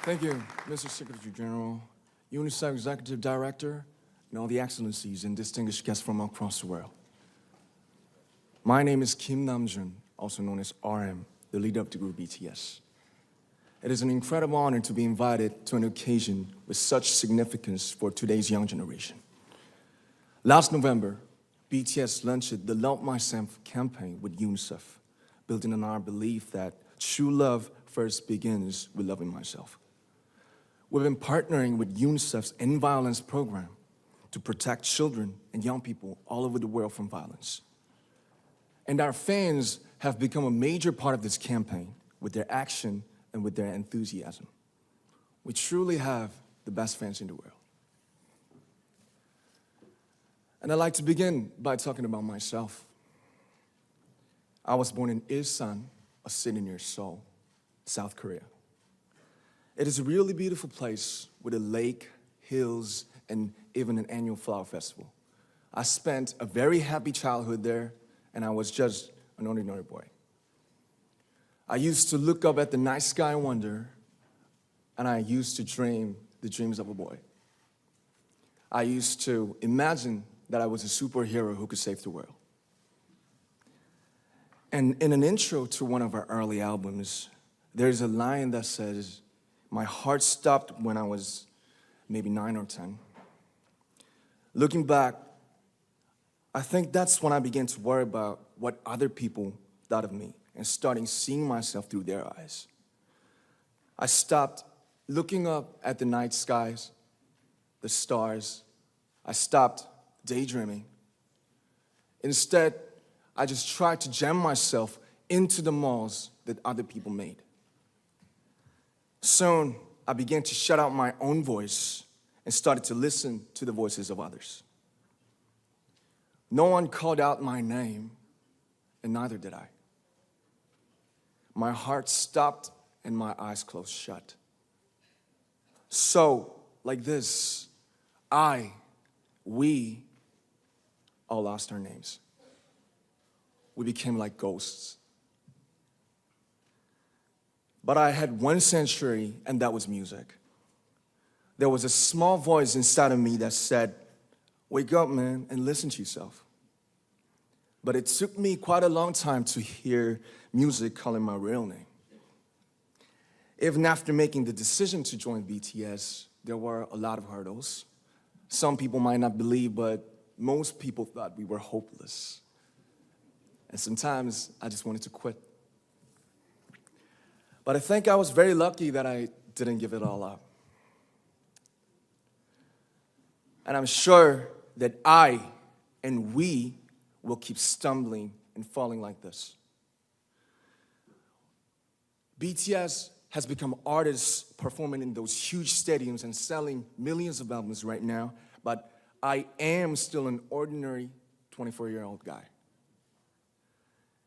Thank you, Mr. Secretary General, UNICEF Executive Director, and all the excellencies and distinguished guests from across the world. My name is Nam Jun, also known as RM, the leader of the group BTS. It is an incredible honor to be invited to an occasion with such significance for today's young generation. Last November, BTS launched the Love Myself campaign with UNICEF, building on our belief that true love first begins with loving myself. We've been partnering with UNICEF's End Violence program to protect children and young people all over the world from violence. And our fans have become a major part of this campaign with their action and with their enthusiasm. We truly have the best fans in the world. And I'd like to begin by talking about myself. I was born in Ilsan, a city near Seoul, South Korea. It is a really beautiful place with a lake, hills, and even an annual flower festival. I spent a very happy childhood there, and I was just an ordinary boy. I used to look up at the night sky and wonder, and I used to dream the dreams of a boy. I used to imagine that I was a superhero who could save the world. And in an intro to one of our early albums, there's a line that says, "My heart stopped when I was maybe 9 or 10. Looking back, I think that's when I began to worry about what other people thought of me and starting seeing myself through their eyes. I stopped looking up at the night skies, the stars. I stopped daydreaming. Instead, I just tried to jam myself into the malls that other people made. Soon, I began to shut out my own voice and started to listen to the voices of others. No one called out my name, and neither did I. My heart stopped and my eyes closed shut. So, like this, we all lost our names. We became like ghosts. But I had one sanctuary, and that was music. There was a small voice inside of me that said, "Wake up, man, and listen to yourself." But it took me quite a long time to hear music calling my real name. Even after making the decision to join BTS, there were a lot of hurdles. Some people might not believe, but most people thought we were hopeless. And sometimes I just wanted to quit. But I think I was very lucky that I didn't give it all up. And I'm sure that I and we will keep stumbling and falling like this. BTS has become artists performing in those huge stadiums and selling millions of albums right now, but I am still an ordinary 24-year-old guy.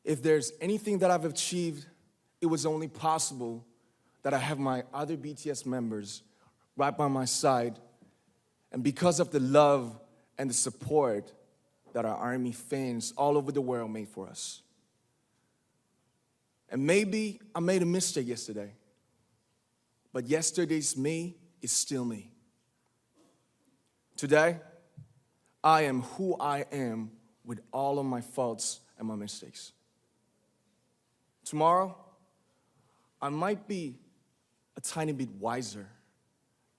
If there's anything that I've achieved, it was only possible that I have my other BTS members right by my side, and because of the love and the support that our ARMY fans all over the world made for us. And maybe I made a mistake yesterday, but yesterday's me is still me. Today, I am who I am with all of my faults and my mistakes. Tomorrow, I might be a tiny bit wiser,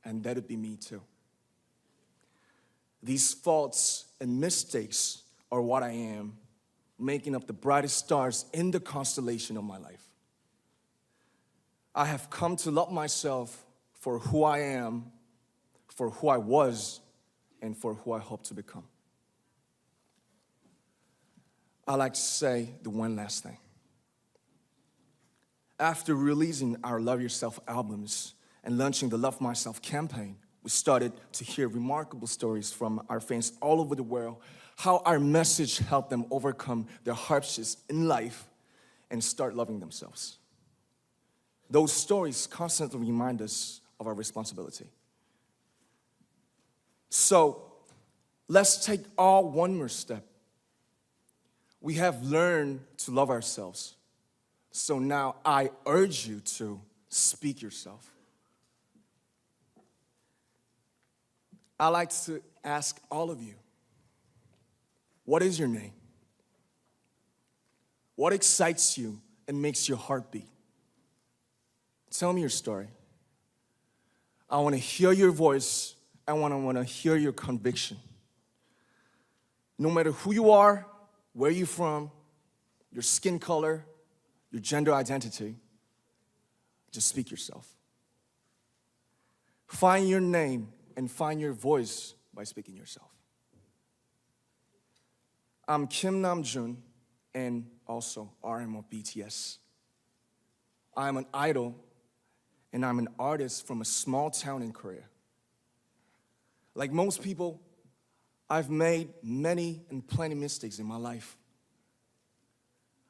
and that'd be me too. These faults and mistakes are what I am, making up the brightest stars in the constellation of my life. I have come to love myself for who I am, for who I was, and for who I hope to become. I'd like to say the one last thing. After releasing our Love Yourself albums and launching the Love Myself campaign, we started to hear remarkable stories from our fans all over the world, how our message helped them overcome their hardships in life and start loving themselves. Those stories constantly remind us of our responsibility. So, let's take all one more step. We have learned to love ourselves. So now I urge you to speak yourself. I like to ask all of you, what is your name? What excites you and makes your heart beat? Tell me your story. I want to hear your voice. I want to hear your conviction. No matter who you are, where you're from, your skin color, your gender identity, just speak yourself. Find your name and find your voice by speaking yourself. I'm Nam Jun, and also RM of BTS. I'm an idol, and I'm an artist from a small town in Korea. Like most people, I've made many and plenty mistakes in my life.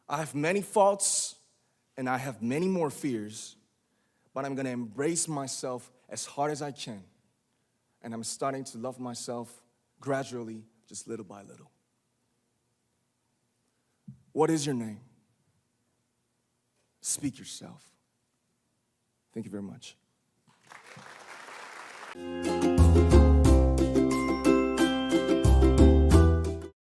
I have many faults, and I have many more fears, but I'm gonna embrace myself as hard as I can, and I'm starting to love myself gradually, just little by little. What is your name? Speak yourself. Thank you very much.